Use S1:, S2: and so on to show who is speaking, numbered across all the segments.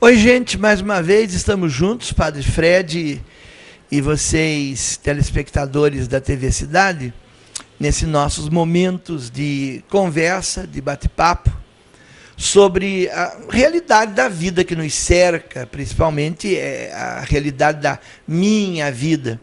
S1: Oi, gente, mais uma vez estamos juntos, Padre Fred e vocês, telespectadores da TV Cidade, nesses nossos momentos de conversa, de bate-papo, sobre a realidade da vida que nos cerca, principalmente a realidade da minha vida.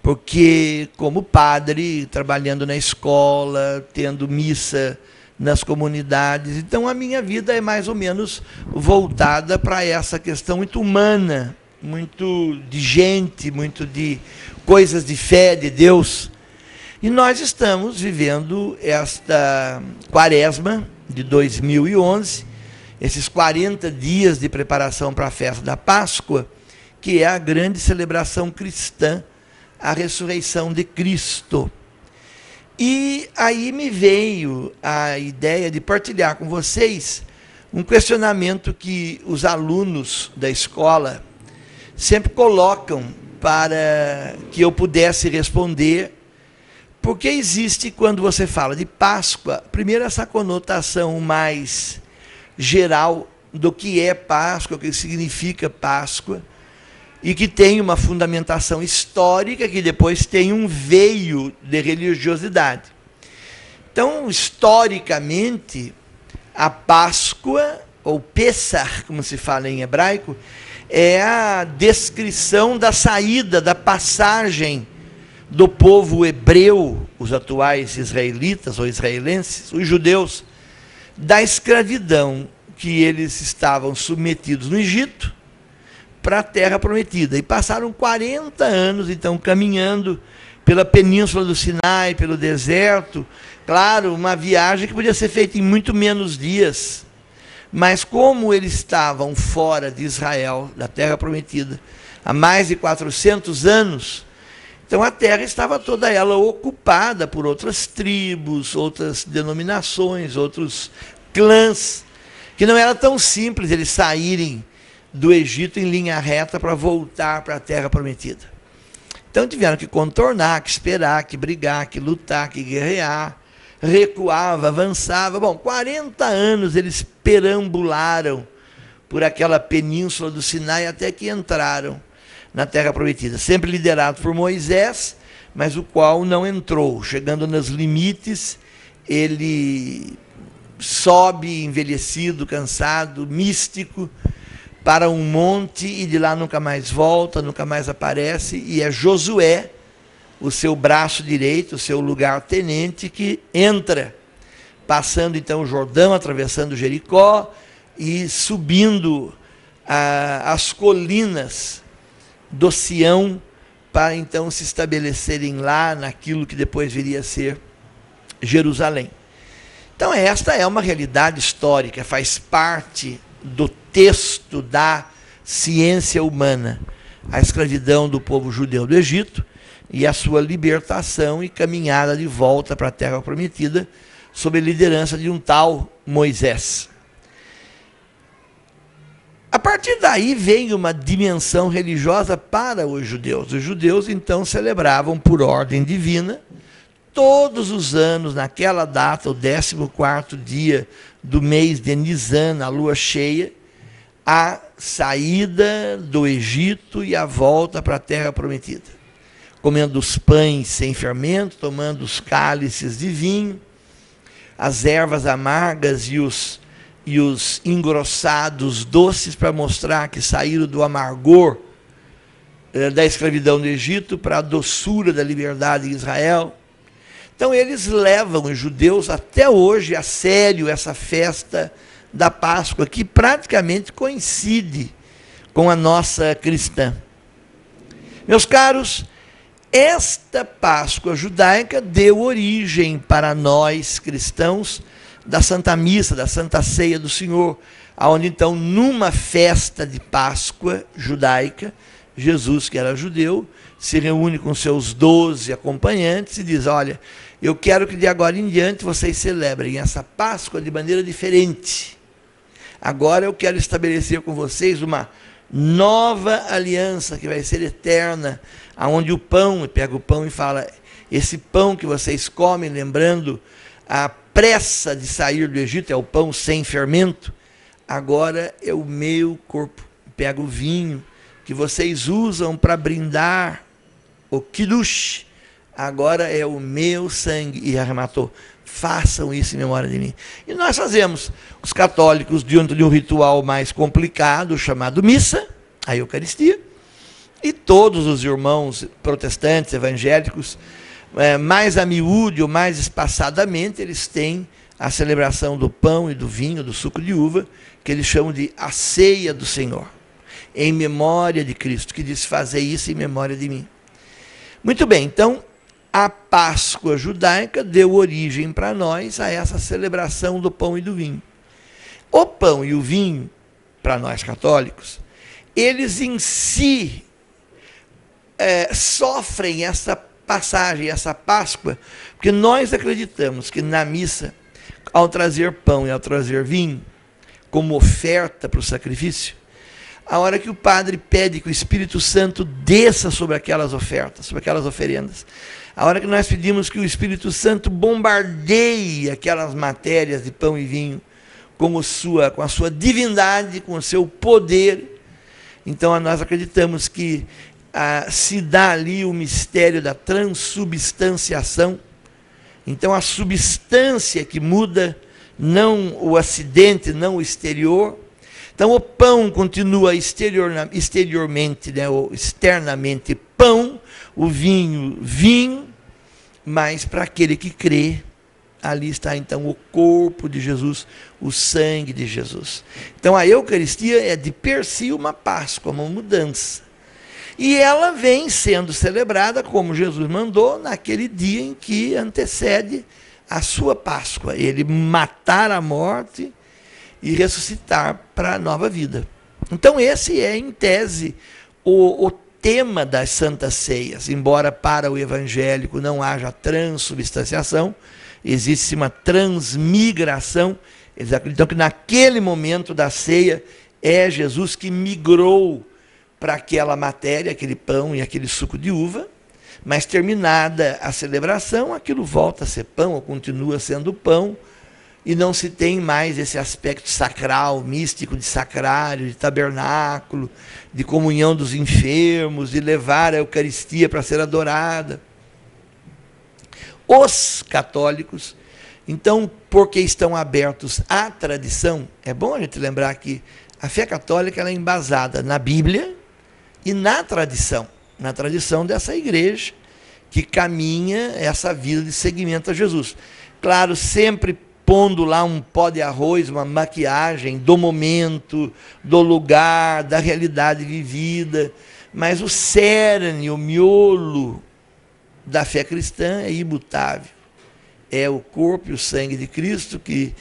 S1: Porque, como padre, trabalhando na escola, tendo missa nas comunidades, então a minha vida é mais ou menos voltada para essa questão muito humana, muito de gente, muito de coisas de fé, de Deus. E nós estamos vivendo esta quaresma de 2011, esses 40 dias de preparação para a festa da Páscoa, que é a grande celebração cristã, a ressurreição de Cristo. E aí me veio a ideia de partilhar com vocês um questionamento que os alunos da escola sempre colocam para que eu pudesse responder, porque existe, quando você fala de Páscoa, primeiro essa conotação mais geral do que é Páscoa, o que significa Páscoa, e que tem uma fundamentação histórica, que depois tem um veio de religiosidade. Então, historicamente, a Páscoa, ou Pessah, como se fala em hebraico, é a descrição da saída, da passagem do povo hebreu, os atuais israelitas ou israelenses, os judeus, da escravidão que eles estavam submetidos no Egito, para a Terra Prometida. E passaram 40 anos, então, caminhando pela península do Sinai, pelo deserto. Claro, uma viagem que podia ser feita em muito menos dias. Mas como eles estavam fora de Israel, da Terra Prometida, há mais de 400 anos, então a terra estava toda ela ocupada por outras tribos, outras denominações, outros clãs, que não era tão simples eles saírem do Egito em linha reta para voltar para a Terra Prometida. Então tiveram que contornar, que esperar, que brigar, que lutar, que guerrear, recuava, avançava. Bom, 40 anos eles perambularam por aquela península do Sinai até que entraram na Terra Prometida, sempre liderado por Moisés, mas o qual não entrou. Chegando nos limites, ele sobe envelhecido, cansado, místico, para um monte e de lá nunca mais volta, nunca mais aparece, e é Josué, o seu braço direito, o seu lugar-tenente, que entra, passando então o Jordão, atravessando Jericó e subindo as colinas do Sião, para então se estabelecerem lá naquilo que depois viria a ser Jerusalém. Então esta é uma realidade histórica, faz parte do texto da ciência humana, a escravidão do povo judeu do Egito e a sua libertação e caminhada de volta para a Terra Prometida, sob a liderança de um tal Moisés. A partir daí veio uma dimensão religiosa para os judeus. Os judeus então celebravam por ordem divina, todos os anos, naquela data, o 14º dia do mês de Nisan, a lua cheia, a saída do Egito e a volta para a Terra Prometida. Comendo os pães sem fermento, tomando os cálices de vinho, as ervas amargas e os engrossados doces, para mostrar que saíram do amargor da escravidão do Egito para a doçura da liberdade em Israel. Então eles levam os judeus até hoje a sério essa festa da Páscoa, que praticamente coincide com a nossa cristã. Meus caros, esta Páscoa judaica deu origem para nós cristãos da Santa Missa, da Santa Ceia do Senhor, onde então numa festa de Páscoa judaica, Jesus, que era judeu, se reúne com seus 12 acompanhantes e diz: olha, eu quero que de agora em diante vocês celebrem essa Páscoa de maneira diferente. Agora eu quero estabelecer com vocês uma nova aliança que vai ser eterna, aonde o pão, pega o pão e fala: esse pão que vocês comem, lembrando a pressa de sair do Egito, é o pão sem fermento, agora é o meu corpo. Pega o vinho que vocês usam para brindar o Kiddush, agora é o meu sangue. E arrematou: façam isso em memória de mim. E nós fazemos, os católicos, diante de um ritual mais complicado, chamado missa, a Eucaristia, e todos os irmãos protestantes, evangélicos, mais a miúde ou mais espaçadamente, eles têm a celebração do pão e do vinho, do suco de uva, que eles chamam de a ceia do Senhor, em memória de Cristo, que diz: fazer isso em memória de mim. Muito bem, então, a Páscoa judaica deu origem para nós a essa celebração do pão e do vinho. O pão e o vinho, para nós católicos, eles em si sofrem essa passagem, essa Páscoa, porque nós acreditamos que na missa, ao trazer pão e ao trazer vinho, como oferta para o sacrifício, a hora que o padre pede que o Espírito Santo desça sobre aquelas ofertas, sobre aquelas oferendas, a hora que nós pedimos que o Espírito Santo bombardeie aquelas matérias de pão e vinho com a sua divindade, com o seu poder, então nós acreditamos que se dá ali o mistério da transubstanciação. Então a substância que muda, não o acidente, não o exterior. Então o pão continua exteriormente, né, ou externamente pão, o vinho, vinho, mas para aquele que crê, ali está então o corpo de Jesus, o sangue de Jesus. Então a Eucaristia é de per si uma Páscoa, uma mudança. E ela vem sendo celebrada, como Jesus mandou, naquele dia em que antecede a sua Páscoa. Ele matar a morte e ressuscitar para a nova vida. Então esse é, em tese, o tema das Santas Ceias. Embora para o evangélico não haja transubstanciação, existe uma transmigração. Eles acreditam que naquele momento da ceia é Jesus que migrou para aquela matéria, aquele pão e aquele suco de uva, mas terminada a celebração, aquilo volta a ser pão, ou continua sendo pão, e não se tem mais esse aspecto sacral, místico, de sacrário, de tabernáculo, de comunhão dos enfermos, de levar a Eucaristia para ser adorada. Os católicos, então, porque estão abertos à tradição, é bom a gente lembrar que a fé católica ela é embasada na Bíblia e na tradição dessa igreja que caminha essa vida de seguimento a Jesus. Claro, sempre pondo lá um pó de arroz, uma maquiagem do momento, do lugar, da realidade vivida, mas o cerne, o miolo da fé cristã é imutável. É o corpo e o sangue de Cristo que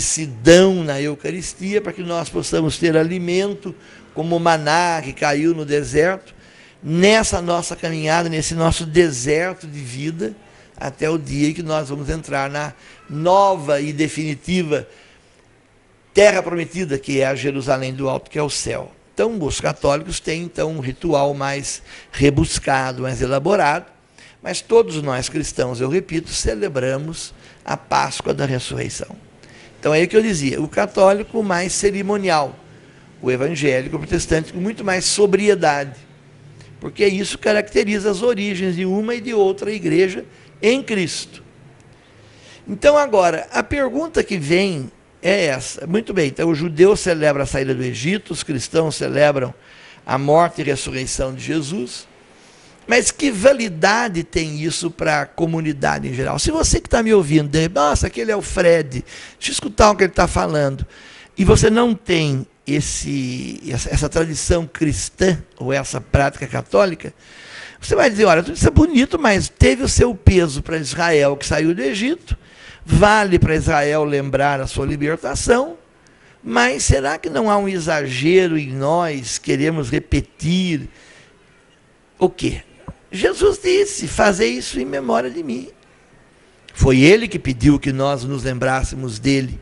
S1: se dão na Eucaristia para que nós possamos ter alimento, como o maná que caiu no deserto, nessa nossa caminhada, nesse nosso deserto de vida, até o dia em que nós vamos entrar na nova e definitiva terra prometida, que é a Jerusalém do Alto, que é o céu. Então, os católicos têm então um ritual mais rebuscado, mais elaborado, mas todos nós cristãos, eu repito, celebramos a Páscoa da ressurreição. Então é aí que eu dizia, o católico mais cerimonial, o evangélico, o protestante com muito mais sobriedade, porque isso caracteriza as origens de uma e de outra igreja em Cristo. Então agora, a pergunta que vem é essa. Muito bem, então o judeu celebra a saída do Egito, os cristãos celebram a morte e ressurreição de Jesus, mas que validade tem isso para a comunidade em geral? Se você que está me ouvindo, nossa, aquele é o Fred, deixa eu escutar o que ele está falando, e você não tem essa tradição cristã, ou essa prática católica, você vai dizer, olha, tudo isso é bonito, mas teve o seu peso para Israel que saiu do Egito, vale para Israel lembrar a sua libertação, mas será que não há um exagero em nós, queremos repetir o quê? Jesus disse, fazer isso em memória de mim. Foi ele que pediu que nós nos lembrássemos dele,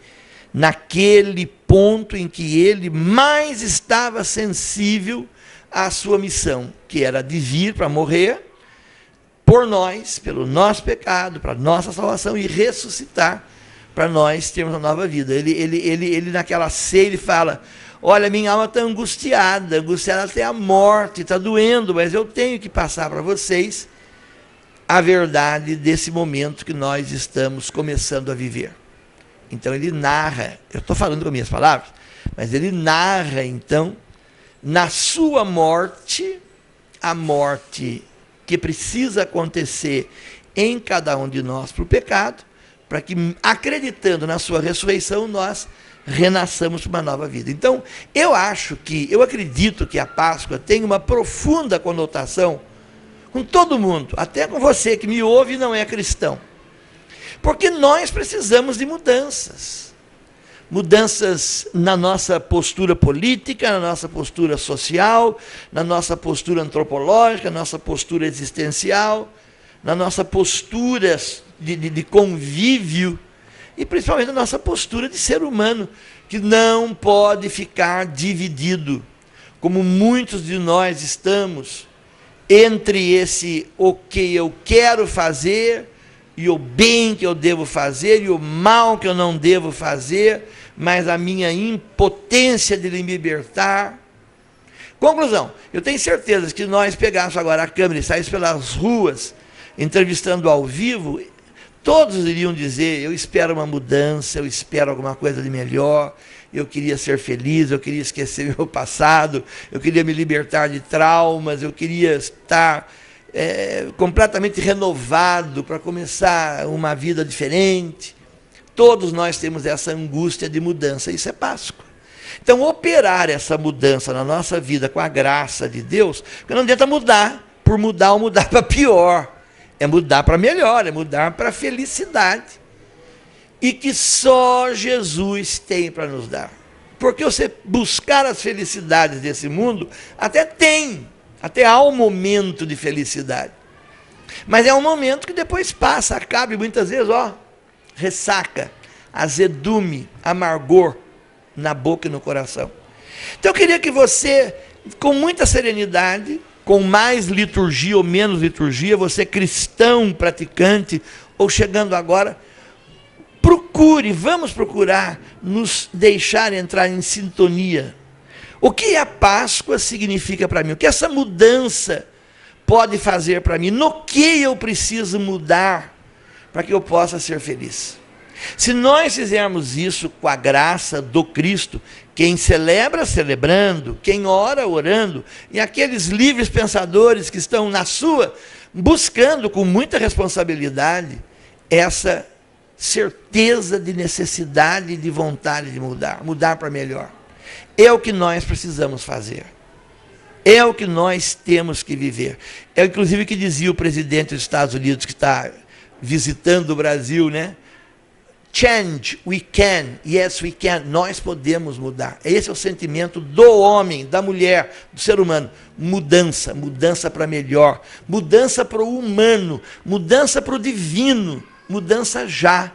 S1: naquele ponto em que ele mais estava sensível à sua missão, que era de vir para morrer por nós, pelo nosso pecado, para a nossa salvação, e ressuscitar para nós termos uma nova vida. Ele naquela ceia, ele fala: olha, minha alma está angustiada até a morte, está doendo, mas eu tenho que passar para vocês a verdade desse momento que nós estamos começando a viver. Então ele narra, eu estou falando com minhas palavras, mas ele narra então, na sua morte, a morte que precisa acontecer em cada um de nós para o pecado, para que, acreditando na sua ressurreição, nós renasçamos para uma nova vida. Então, eu acredito que a Páscoa tem uma profunda conotação com todo mundo, até com você que me ouve e não é cristão. Porque nós precisamos de mudanças. Mudanças na nossa postura política, na nossa postura social, na nossa postura antropológica, na nossa postura existencial, na nossa postura de convívio e principalmente na nossa postura de ser humano, que não pode ficar dividido, como muitos de nós estamos, entre o que eu quero fazer e o bem que eu devo fazer e o mal que eu não devo fazer, mas a minha impotência de me libertar. Conclusão, eu tenho certeza que se nós pegássemos agora a câmera e saíssemos pelas ruas, entrevistando ao vivo, todos iriam dizer: eu espero uma mudança, eu espero alguma coisa de melhor, eu queria ser feliz, eu queria esquecer meu passado, eu queria me libertar de traumas, eu queria estar completamente renovado para começar uma vida diferente. Todos nós temos essa angústia de mudança, isso é Páscoa. Então, operar essa mudança na nossa vida com a graça de Deus, porque não adianta mudar por mudar ou mudar para pior, é mudar para melhor, é mudar para felicidade, e que só Jesus tem para nos dar. Porque você buscar as felicidades desse mundo, até há um momento de felicidade, mas é um momento que depois passa, acaba, e muitas vezes, ressaca, azedume, amargor na boca e no coração. Então eu queria que você, com muita serenidade, com mais liturgia ou menos liturgia, você cristão, praticante, ou chegando agora, vamos procurar nos deixar entrar em sintonia. O que a Páscoa significa para mim? O que essa mudança pode fazer para mim? No que eu preciso mudar para que eu possa ser feliz? Se nós fizermos isso com a graça do Cristo, quem celebra, celebrando, quem ora, orando, e aqueles livres pensadores que estão na sua, buscando com muita responsabilidade essa certeza de necessidade e de vontade de mudar para melhor. É o que nós precisamos fazer. É o que nós temos que viver. É inclusive o que dizia o presidente dos Estados Unidos, que está visitando o Brasil, né? Change, we can, yes we can, nós podemos mudar. Esse é o sentimento do homem, da mulher, do ser humano. Mudança para melhor, mudança para o humano, mudança para o divino, mudança já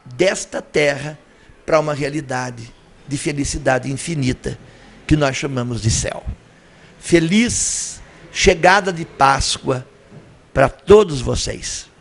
S1: desta terra para uma realidade de felicidade infinita, que nós chamamos de céu. Feliz chegada de Páscoa para todos vocês.